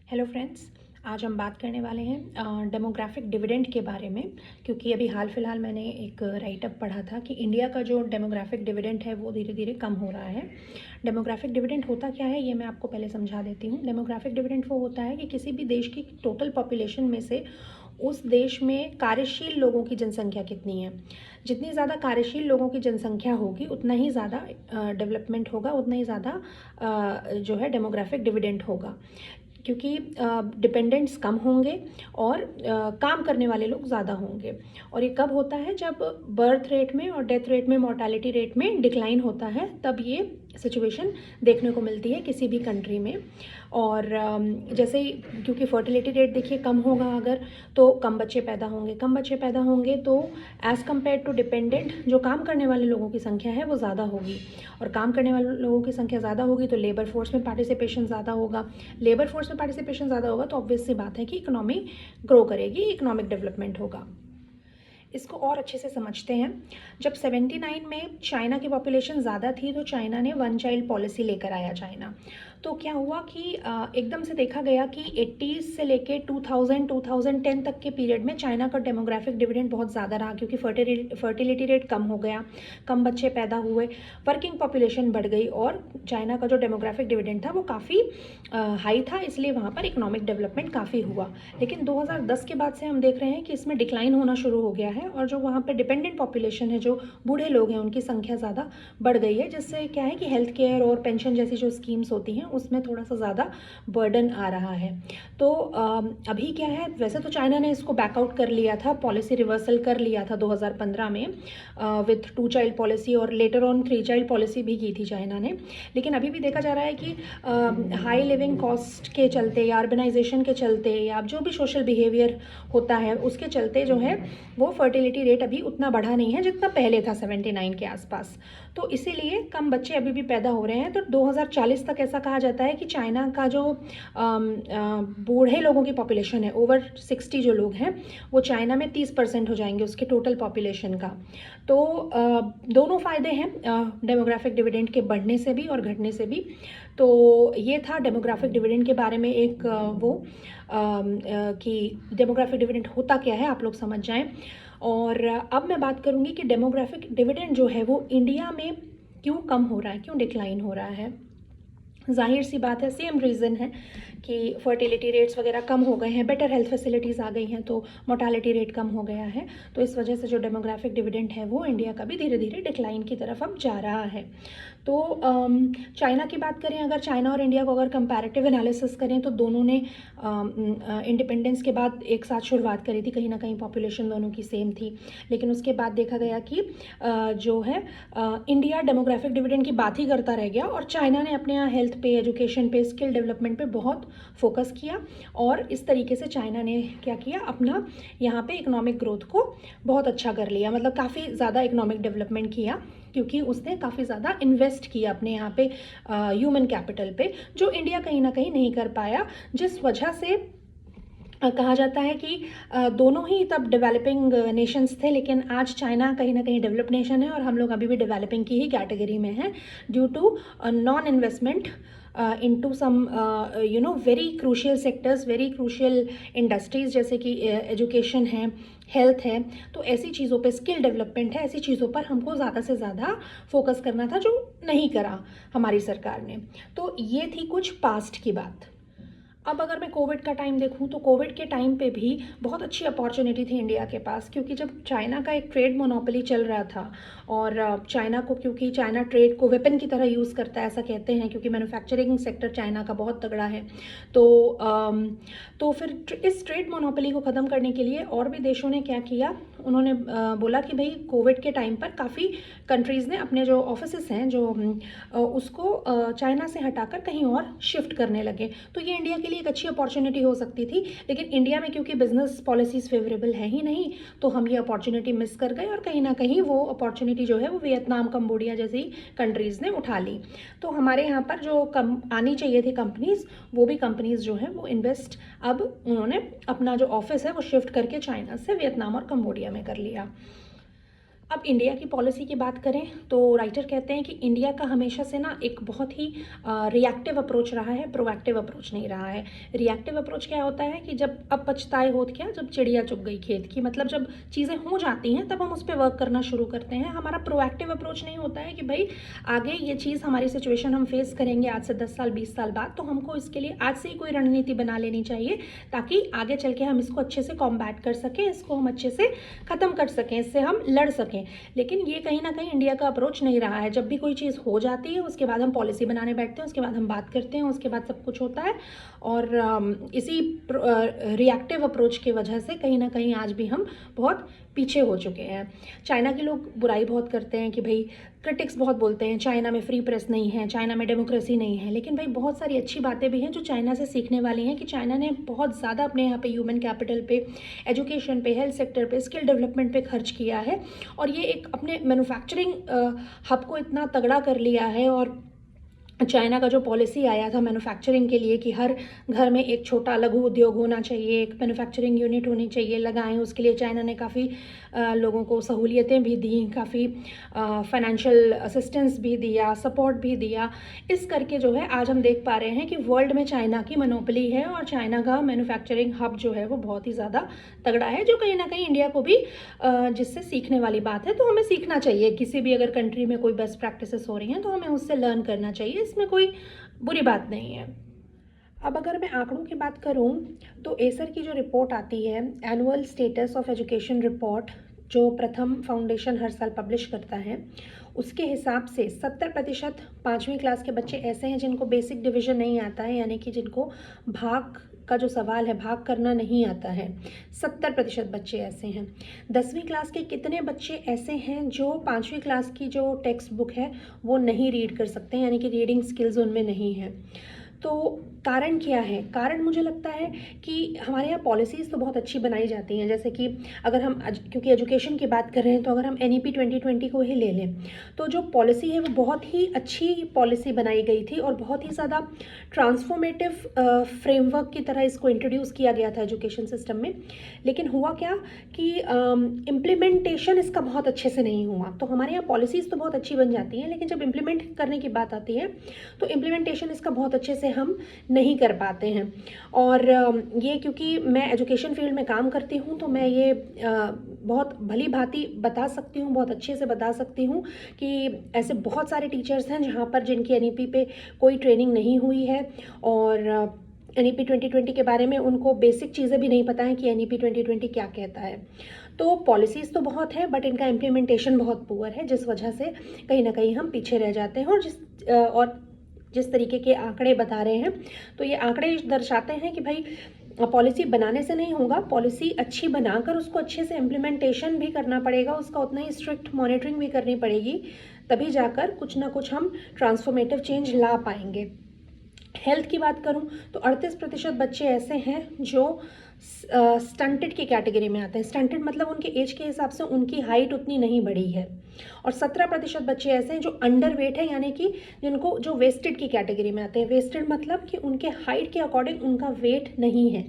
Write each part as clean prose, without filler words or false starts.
Hello friends. आज हम बात करने वाले हैं डेमोग्राफिक डिविडेंड के बारे में, क्योंकि अभी हाल फिलहाल मैंने एक राइटअप पढ़ा था कि इंडिया का जो डेमोग्राफिक डिविडेंड है वो धीरे धीरे कम हो रहा है। डेमोग्राफिक डिविडेंड होता क्या है ये मैं आपको पहले समझा देती हूँ। डेमोग्राफिक डिविडेंड वो होता है कि किसी भी देश की टोटल पॉपुलेशन में से उस देश में कार्यशील लोगों की जनसंख्या कितनी है। जितनी ज़्यादा कार्यशील लोगों की जनसंख्या होगी उतना ही ज़्यादा डेवलपमेंट होगा, उतना ही ज़्यादा जो है डेमोग्राफिक डिविडेंड होगा, क्योंकि डिपेंडेंट्स कम होंगे और काम करने वाले लोग ज़्यादा होंगे। और ये कब होता है? जब बर्थ रेट में और डेथ रेट में, मोर्टालिटी रेट में डिक्लाइन होता है, तब ये सिचुएशन देखने को मिलती है किसी भी कंट्री में। और जैसे ही, क्योंकि फर्टिलिटी रेट देखिए कम होगा अगर, तो कम बच्चे पैदा होंगे। कम बच्चे पैदा होंगे तो एज़ कम्पेयर टू डिपेंडेंट जो काम करने वाले लोगों की संख्या है वो ज़्यादा होगी, और काम करने वाले लोगों की संख्या ज़्यादा होगी तो लेबर फोर्स में पार्टिसिपेशन ज़्यादा होगा। लेबर फोर्स में पार्टिसिपेशन ज़्यादा होगा तो ऑब्वियस सी बात है कि इकोनॉमी ग्रो करेगी, इकोनॉमिक डेवलपमेंट होगा। इसको और अच्छे से समझते हैं। जब 79 में चाइना की पॉपुलेशन ज़्यादा थी तो चाइना ने वन चाइल्ड पॉलिसी लेकर आया चाइना। तो क्या हुआ कि एकदम से देखा गया कि 80s से लेके 2010 तक के पीरियड में चाइना का डेमोग्राफिक डिविडेंड बहुत ज़्यादा रहा, क्योंकि फर्टिलिटी रेट कम हो गया, कम बच्चे पैदा हुए, वर्किंग पॉपुलेशन बढ़ गई, और चाइना का जो डेमोग्राफिक डिविडेंड था वो काफ़ी हाई था, इसलिए वहाँ पर इकोनॉमिक डेवलपमेंट काफ़ी हुआ। लेकिन 2010 के बाद से हम देख रहे हैं कि इसमें डिक्लाइन होना शुरू हो गया है, और जो वहाँ पर डिपेंडेंट पॉपुलेशन है, जो बूढ़े लोग हैं, उनकी संख्या ज़्यादा बढ़ गई है, जिससे क्या है कि हेल्थ केयर और पेंशन जैसी जो स्कीम्स होती हैं उसमें थोड़ा सा ज़्यादा बर्डन आ रहा है। तो अभी क्या है, वैसे तो चाइना ने इसको बैकआउट कर लिया था, पॉलिसी रिवर्सल कर लिया था 2015 में विथ 2 चाइल्ड पॉलिसी, और लेटर ऑन 3 चाइल्ड पॉलिसी भी की थी चाइना ने। लेकिन अभी भी देखा जा रहा है कि हाई लिविंग कॉस्ट के चलते, या अर्बनाइजेशन के चलते, या जो भी सोशल बिहेवियर होता है उसके चलते जो है वो फर्टिलिटी रेट अभी उतना बढ़ा नहीं है जितना पहले था 79 के आसपास। तो इसीलिए कम बच्चे अभी भी पैदा हो रहे हैं। तो 2040 तक ऐसा कहा जाता है कि चाइना का जो बूढ़े लोगों की पॉपुलेशन है, ओवर 60 जो लोग हैं, वो चाइना में 30% हो जाएंगे उसके टोटल पॉपुलेशन का। तो दोनों फ़ायदे हैं डेमोग्राफिक डिविडेंड के बढ़ने से भी और घटने से भी। तो ये था डेमोग्राफिक डिविडेंड के बारे में एक कि डेमोग्राफिक डिविडेंड होता क्या है, आप लोग समझ जाएं। और अब मैं बात करूंगी कि डेमोग्राफिक डिविडेंड जो है वो इंडिया में क्यों कम हो रहा है, क्यों डिक्लाइन हो रहा है। जाहिर सी बात है, सेम रीज़न है कि फर्टिलिटी रेट्स वगैरह कम हो गए हैं, बेटर हेल्थ फैसिलिटीज़ आ गई हैं, तो मोर्टालिटी रेट कम हो गया है। तो इस वजह से जो डेमोग्राफिक डिविडेंड है वो इंडिया का भी धीरे धीरे डिक्लाइन की तरफ अब जा रहा है। तो चाइना की बात करें, अगर चाइना और इंडिया को अगर कंपैरेटिव एनालिसिस करें तो दोनों ने इंडिपेंडेंस के बाद एक साथ शुरुआत करी थी, कहीं ना कहीं पॉपुलेशन दोनों की सेम थी। लेकिन उसके बाद देखा गया कि जो है इंडिया डेमोग्राफिक डिविडेंड की बात ही करता रह गया, और चाइना ने अपने यहाँ हेल्थ पे, एजुकेशन पे, स्किल डेवलपमेंट पे बहुत फोकस किया। और इस तरीके से चाइना ने क्या किया, अपना यहाँ पे इकोनॉमिक ग्रोथ को बहुत अच्छा कर लिया, मतलब काफ़ी ज़्यादा इकोनॉमिक डेवलपमेंट किया, क्योंकि उसने काफ़ी ज़्यादा इन्वेस्ट किया अपने यहाँ पे ह्यूमन कैपिटल पे, जो इंडिया कहीं ना कहीं नहीं कर पाया, जिस वजह से कहा जाता है कि दोनों ही तब डेवलपिंग नेशंस थे। लेकिन आज चाइना कहीं ना कहीं डेवलप नेशन है और हम लोग अभी भी डेवलपिंग की ही कैटेगरी में हैं, due to non investment into some very crucial sectors, very crucial industries, जैसे कि एजुकेशन है, हेल्थ है। तो ऐसी चीज़ों पे, स्किल डेवलपमेंट है, ऐसी चीज़ों पर हमको ज़्यादा से ज़्यादा फोकस करना था, जो नहीं करा हमारी सरकार ने। तो ये थी कुछ पास्ट की बात। अब अगर मैं कोविड का टाइम देखूं तो कोविड के टाइम पे भी बहुत अच्छी अपॉर्चुनिटी थी इंडिया के पास, क्योंकि जब चाइना का एक ट्रेड मोनोपोली चल रहा था, और चाइना को, क्योंकि चाइना ट्रेड को वेपन की तरह यूज़ करता है ऐसा कहते हैं, क्योंकि मैन्युफैक्चरिंग सेक्टर चाइना का बहुत तगड़ा है। तो फिर इस ट्रेड मोनोपोली को ख़त्म करने के लिए और भी देशों ने क्या किया, उन्होंने बोला कि भाई कोविड के टाइम पर काफ़ी कंट्रीज़ ने अपने जो ऑफिसेस हैं जो उसको चाइना से हटाकर कहीं और शिफ्ट करने लगे। तो ये इंडिया के लिए एक अच्छी अपॉर्चुनिटी हो सकती थी, लेकिन इंडिया में क्योंकि बिजनेस पॉलिसीज़ फेवरेबल है ही नहीं, तो हम ये अपॉर्चुनिटी मिस कर गए, और कहीं ना कहीं वो अपॉर्चुनिटी जो है वो वियतनाम, कंबोडिया जैसी कंट्रीज़ ने उठा ली। तो हमारे यहाँ पर जो आनी चाहिए थी कंपनीज़, वो भी कंपनीज़ जो है वो इन्वेस्ट, अब उन्होंने अपना जो ऑफिस है वो शिफ्ट करके चाइना से वियतनाम और कंबोडिया में कर लिया। अब इंडिया की पॉलिसी की बात करें तो राइटर कहते हैं कि इंडिया का हमेशा से ना एक बहुत ही रिएक्टिव अप्रोच रहा है, प्रोएक्टिव अप्रोच नहीं रहा है। रिएक्टिव अप्रोच क्या होता है कि जब अब पछताए होत क्या, जब चिड़िया चुग गई खेत की, मतलब जब चीज़ें हो जाती हैं तब हम उस पर वर्क करना शुरू करते हैं। हमारा प्रोएक्टिव अप्रोच नहीं होता है कि भाई आगे ये चीज़ हमारी सिचुएशन हम फेस करेंगे आज से 10 साल 20 साल बाद, तो हमको इसके लिए आज से ही कोई रणनीति बना लेनी चाहिए ताकि आगे चल के हम इसको अच्छे से कॉम्बैट कर सकें, इसको हम अच्छे से ख़त्म कर सकें, इससे हम लड़ सकें। लेकिन ये कहीं ना कहीं इंडिया का अप्रोच नहीं रहा है। जब भी कोई चीज़ हो जाती है उसके बाद हम पॉलिसी बनाने बैठते हैं, उसके बाद हम बात करते हैं, उसके बाद सब कुछ होता है। और इसी रिएक्टिव अप्रोच की वजह से कहीं ना कहीं आज भी हम बहुत पीछे हो चुके हैं। चाइना के लोग बुराई बहुत करते हैं कि भाई, क्रिटिक्स बहुत बोलते हैं चाइना में फ्री प्रेस नहीं है, चाइना में डेमोक्रेसी नहीं है, लेकिन भाई बहुत सारी अच्छी बातें भी हैं जो चाइना से सीखने वाली हैं। कि चाइना ने बहुत ज़्यादा अपने यहाँ पे ह्यूमन कैपिटल पे, एजुकेशन पे, हेल्थ सेक्टर पे, स्किल डेवलपमेंट पे खर्च किया है और ये एक अपने मैन्युफैक्चरिंग हब को इतना तगड़ा कर लिया है। और चाइना का जो पॉलिसी आया था मैन्युफैक्चरिंग के लिए कि हर घर में एक छोटा लघु उद्योग होना चाहिए, एक मैन्युफैक्चरिंग यूनिट होनी चाहिए, लगाएं, उसके लिए चाइना ने काफ़ी लोगों को सहूलियतें भी दी, काफ़ी फाइनेंशियल असिस्टेंस भी दिया, सपोर्ट भी दिया। इस करके जो है आज हम देख पा रहे हैं कि वर्ल्ड में चाइना की मोनोपोली है और चाइना का मैन्युफैक्चरिंग हब जो है वो बहुत ही ज़्यादा तगड़ा है, जो कहीं ना कहीं इंडिया को भी जिससे सीखने वाली बात है। तो हमें सीखना चाहिए, किसी भी अगर कंट्री में कोई बेस्ट प्रैक्टिसेस हो रही हैं तो हमें उससे लर्न करना चाहिए, इसमें कोई बुरी बात नहीं है। अब अगर मैं आंकड़ों की बात करूं तो एसर की जो रिपोर्ट आती है, annual status of education report, जो प्रथम फाउंडेशन हर साल पब्लिश करता है, उसके हिसाब से 70% 5वीं क्लास के बच्चे ऐसे हैं जिनको बेसिक डिवीजन नहीं आता है, यानी कि जिनको भाग का जो सवाल है भाग करना नहीं आता है। 70% बच्चे ऐसे हैं। 10वीं क्लास के कितने बच्चे ऐसे हैं जो 5वीं क्लास की जो टेक्स्ट बुक है वो नहीं रीड कर सकते, यानी कि रीडिंग स्किल्स उनमें नहीं है। तो कारण क्या है? कारण मुझे लगता है कि हमारे यहाँ पॉलिसीज़ तो बहुत अच्छी बनाई जाती हैं, जैसे कि अगर हम क्योंकि एजुकेशन की बात कर रहे हैं तो अगर हम NEP 2020 को ही ले लें तो जो पॉलिसी है वो बहुत ही अच्छी पॉलिसी बनाई गई थी और बहुत ही ज़्यादा ट्रांसफॉर्मेटिव फ्रेमवर्क की तरह इसको इंट्रोड्यूस किया गया था एजुकेशन सिस्टम में। लेकिन हुआ क्या कि इम्प्लीमेंटेशन इसका बहुत अच्छे से नहीं हुआ। तो हमारे यहाँ पॉलिसीज़ तो बहुत अच्छी बन जाती हैं, लेकिन जब इम्प्लीमेंट करने की बात आती है तो इम्प्लीमेंटेशन इसका बहुत अच्छे से हम नहीं कर पाते हैं। और ये क्योंकि मैं एजुकेशन फील्ड में काम करती हूँ तो मैं ये बहुत भली भांति बता सकती हूँ, बहुत अच्छे से बता सकती हूँ कि ऐसे बहुत सारे टीचर्स हैं जहाँ पर जिनकी NEP पे कोई ट्रेनिंग नहीं हुई है और NEP 2020 के बारे में उनको बेसिक चीज़ें भी नहीं पता है कि NEP 2020 क्या कहता है। तो पॉलिसीज़ तो बहुत है बट इनका इम्प्लीमेंटेशन बहुत पुअर है, जिस वजह से कहीं ना कहीं हम पीछे रह जाते हैं। और जिस तरीके के आंकड़े बता रहे हैं तो ये आंकड़े दर्शाते हैं कि भाई पॉलिसी बनाने से नहीं होगा, पॉलिसी अच्छी बनाकर उसको अच्छे से इम्प्लीमेंटेशन भी करना पड़ेगा, उसका उतना ही स्ट्रिक्ट मॉनिटरिंग भी करनी पड़ेगी, तभी जाकर कुछ ना कुछ हम ट्रांसफॉर्मेटिव चेंज ला पाएंगे। हेल्थ की बात करूं तो 38% बच्चे ऐसे हैं जो स्टंटेड की कैटेगरी में आते हैं। स्टंटेड मतलब उनके एज के हिसाब से उनकी हाइट उतनी नहीं बढ़ी है। और 17% बच्चे ऐसे हैं जो अंडर वेट है, यानी कि जिनको जो वेस्टेड की कैटेगरी में आते हैं। वेस्टेड मतलब कि उनके हाइट के अकॉर्डिंग उनका वेट नहीं है।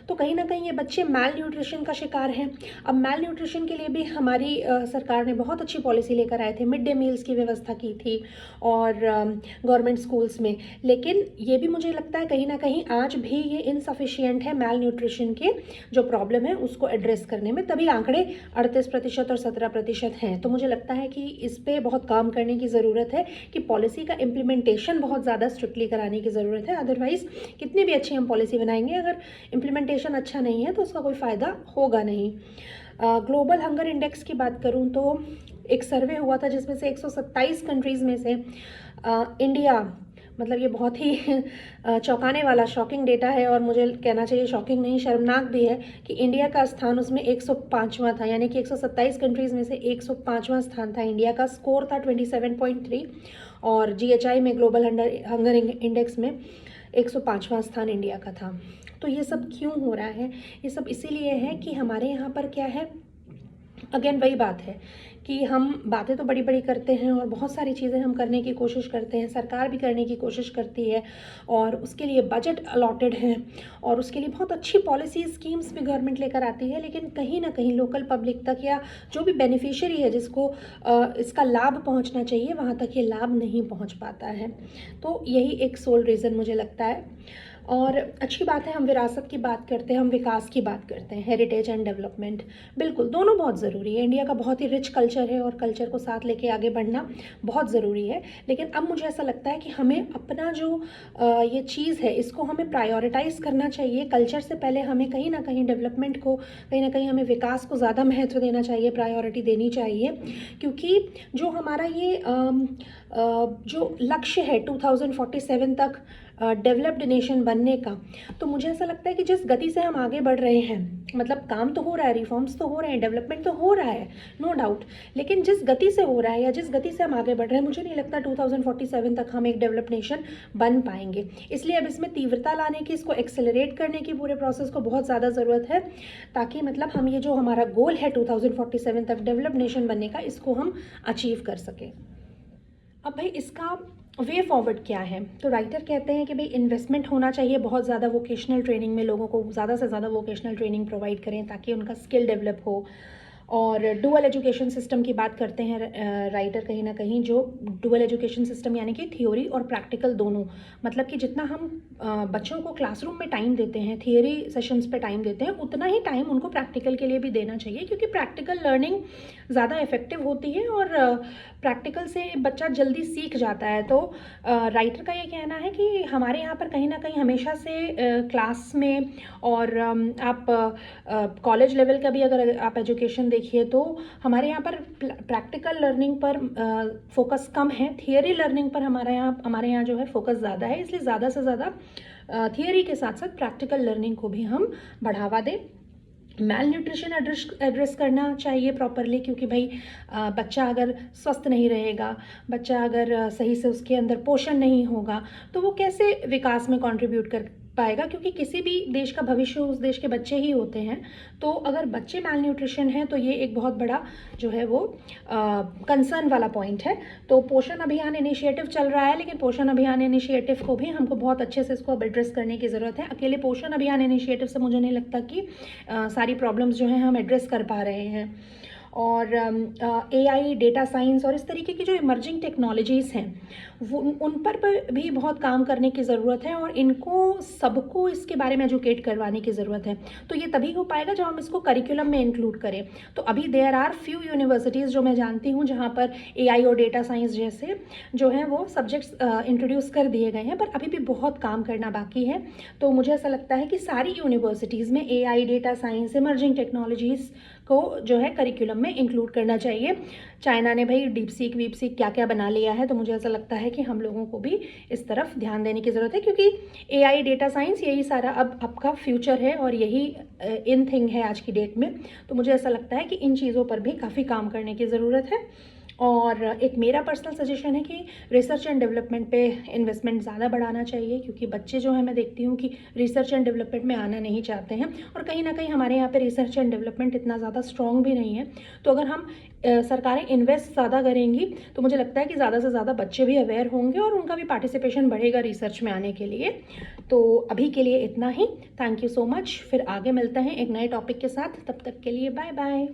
तो कहीं ना कहीं ये बच्चे मैल न्यूट्रिशन का शिकार हैं। अब मैल न्यूट्रिशन के लिए भी हमारी सरकार ने बहुत अच्छी पॉलिसी लेकर आए थे, मिड डे मील्स की व्यवस्था की थी और गवर्नमेंट स्कूल्स में। लेकिन ये भी मुझे लगता है कहीं ना कहीं आज भी ये इनसफिशिएंट है मैल न्यूट्रिशन के जो प्रॉब्लम है उसको एड्रेस करने में, तभी आंकड़े 38% और 17% हैं। तो मुझे लगता है कि इस पर बहुत काम करने की ज़रूरत है कि पॉलिसी का इम्प्लीमेंटेशन बहुत ज़्यादा स्ट्रिक्टली कराने की ज़रूरत है। अदरवाइज़ कितनी भी अच्छी हम पॉलिसी बनाएंगे, अगर इम्प्लीमेंटेशन अच्छा नहीं है तो उसका कोई फ़ायदा होगा नहीं। ग्लोबल हंगर इंडेक्स की बात करूं तो एक सर्वे हुआ था जिसमें से 127 कंट्रीज़ में से इंडिया, मतलब ये बहुत ही चौंकाने वाला शॉकिंग डेटा है और मुझे कहना चाहिए शॉकिंग नहीं शर्मनाक भी है कि इंडिया का स्थान उसमें 105वां था, यानी कि 127 कंट्रीज़ में से 105वां स्थान था इंडिया का। स्कोर था 27.3 और GHI में ग्लोबल हंगर इंडेक्स में 105वां स्थान इंडिया का था। तो ये सब क्यों हो रहा है? ये सब इसीलिए है कि हमारे यहाँ पर क्या है, अगेन वही बात है कि हम बातें तो बड़ी बड़ी करते हैं और बहुत सारी चीज़ें हम करने की कोशिश करते हैं, सरकार भी करने की कोशिश करती है और उसके लिए बजट अलॉटेड है और उसके लिए बहुत अच्छी पॉलिसी स्कीम्स भी गवर्नमेंट लेकर आती है, लेकिन कहीं ना कहीं लोकल पब्लिक तक या जो भी बेनिफिशियरी है जिसको इसका लाभ पहुंचना चाहिए वहां तक ये लाभ नहीं पहुंच पाता है। तो यही एक सोल रीज़न मुझे लगता है। और अच्छी बात है, हम विरासत की बात करते हैं, हम विकास की बात करते हैं, हेरिटेज एंड डेवलपमेंट, बिल्कुल दोनों बहुत ज़रूरी है। इंडिया का बहुत ही रिच कल्चर है और कल्चर को साथ लेके आगे बढ़ना बहुत ज़रूरी है। लेकिन अब मुझे ऐसा लगता है कि हमें अपना जो ये चीज़ है इसको हमें प्रायोरिटाइज़ करना चाहिए। कल्चर से पहले हमें कहीं ना कहीं डेवलपमेंट को, कहीं ना कहीं हमें विकास को ज़्यादा महत्व देना चाहिए, प्रायोरिटी देनी चाहिए। क्योंकि जो हमारा ये जो लक्ष्य है 2047 तक डेवलप्ड नेशन बनने का, तो मुझे ऐसा लगता है कि जिस गति से हम आगे बढ़ रहे हैं, मतलब काम तो हो रहा है, रिफॉर्म्स तो हो रहे हैं, डेवलपमेंट तो हो रहा है, नो डाउट, लेकिन जिस गति से हो रहा है या जिस गति से हम आगे बढ़ रहे हैं, मुझे नहीं लगता 2047 तक हम एक डेवलप्ड नेशन बन पाएंगे। इसलिए अब इसमें तीव्रता लाने की, इसको एक्सेलरेट करने की, पूरे प्रोसेस को बहुत ज़्यादा ज़रूरत है, ताकि मतलब हम ये जो हमारा गोल है 2047 तक डेवलप्ड नेशन बनने का, इसको हम अचीव कर सकें। अब भाई इसका वे फॉरवर्ड क्या है? तो राइटर कहते हैं कि भाई इन्वेस्टमेंट होना चाहिए बहुत ज़्यादा वोकेशनल ट्रेनिंग में, लोगों को ज़्यादा से ज़्यादा वोकेशनल ट्रेनिंग प्रोवाइड करें ताकि उनका स्किल डेवलप हो। और डुअल एजुकेशन सिस्टम की बात करते हैं राइटर कहीं ना कहीं, जो डुअल एजुकेशन सिस्टम यानी कि थियोरी और प्रैक्टिकल दोनों, मतलब कि जितना हम बच्चों को क्लासरूम में टाइम देते हैं, थियोरी सेशंस पे टाइम देते हैं, उतना ही टाइम उनको प्रैक्टिकल के लिए भी देना चाहिए, क्योंकि प्रैक्टिकल लर्निंग ज़्यादा इफेक्टिव होती है और प्रैक्टिकल से बच्चा जल्दी सीख जाता है। तो राइटर का ये कहना है कि हमारे यहाँ पर कहीं ना कहीं हमेशा से क्लास में और आप कॉलेज लेवल का भी अगर आप एजुकेशन देखिए तो हमारे यहाँ पर प्रैक्टिकल लर्निंग पर फोकस कम है, थियरी लर्निंग पर हमारे यहाँ जो है फोकस ज़्यादा है। इसलिए ज़्यादा से ज़्यादा थियरी के साथ साथ प्रैक्टिकल लर्निंग को भी हम बढ़ावा दें। मैल न्यूट्रिशन एड्रेस करना चाहिए प्रॉपरली, क्योंकि भाई बच्चा अगर स्वस्थ नहीं रहेगा, बच्चा अगर सही से उसके अंदर पोषण नहीं होगा, तो वो कैसे विकास में कंट्रीब्यूट कर पाएगा? क्योंकि किसी भी देश का भविष्य उस देश के बच्चे ही होते हैं। तो अगर बच्चे मैल न्यूट्रिशन हैं तो ये एक बहुत बड़ा जो है वो कंसर्न वाला पॉइंट है। तो पोषण अभियान इनिशिएटिव चल रहा है, लेकिन पोषण अभियान इनिशिएटिव को भी हमको बहुत अच्छे से इसको अब एड्रेस करने की ज़रूरत है। अकेले पोषण अभियान इनिशिएटिव से मुझे नहीं लगता कि सारी प्रॉब्लम्स जो हैं हम एड्रेस कर पा रहे हैं। और AI, डेटा साइंस और इस तरीके की जो इमर्जिंग टेक्नोलॉजीज़ हैं वो उन पर भी बहुत काम करने की ज़रूरत है और इनको सबको इसके बारे में एजुकेट करवाने की ज़रूरत है। तो ये तभी हो पाएगा जब हम इसको करिकुलम में इंक्लूड करें। तो अभी देयर आर फ्यू यूनिवर्सिटीज़ जो मैं जानती हूँ जहाँ पर AI और डेटा साइंस जैसे जो हैं वो सब्जेक्ट्स इंट्रोड्यूस कर दिए गए हैं, पर अभी भी बहुत काम करना बाकी है। तो मुझे ऐसा लगता है कि सारी यूनिवर्सिटीज़ में AI, data science, emerging technologies को जो है करिकुलम में इंक्लूड करना चाहिए। चाइना ने भाई डीप सीक वीप सीक क्या क्या बना लिया है, तो मुझे ऐसा लगता है कि हम लोगों को भी इस तरफ ध्यान देने की ज़रूरत है, क्योंकि AI, डेटा साइंस यही सारा अब आपका फ्यूचर है और यही इन थिंग है आज की डेट में। तो मुझे ऐसा लगता है कि इन चीज़ों पर भी काफ़ी काम करने की ज़रूरत है। और एक मेरा पर्सनल सजेशन है कि रिसर्च एंड डेवलपमेंट पे इन्वेस्टमेंट ज़्यादा बढ़ाना चाहिए, क्योंकि बच्चे जो है मैं देखती हूँ कि रिसर्च एंड डेवलपमेंट में आना नहीं चाहते हैं और कहीं ना कहीं हमारे यहाँ पे रिसर्च एंड डेवलपमेंट इतना ज़्यादा स्ट्रॉन्ग भी नहीं है। तो अगर हम सरकारें इन्वेस्ट ज़्यादा करेंगी तो मुझे लगता है कि ज़्यादा से ज़्यादा बच्चे भी अवेयर होंगे और उनका भी पार्टिसिपेशन बढ़ेगा रिसर्च में आने के लिए। तो अभी के लिए इतना ही। Thank you so much. फिर आगे मिलते हैं एक नए टॉपिक के साथ, तब तक के लिए बाय बाय।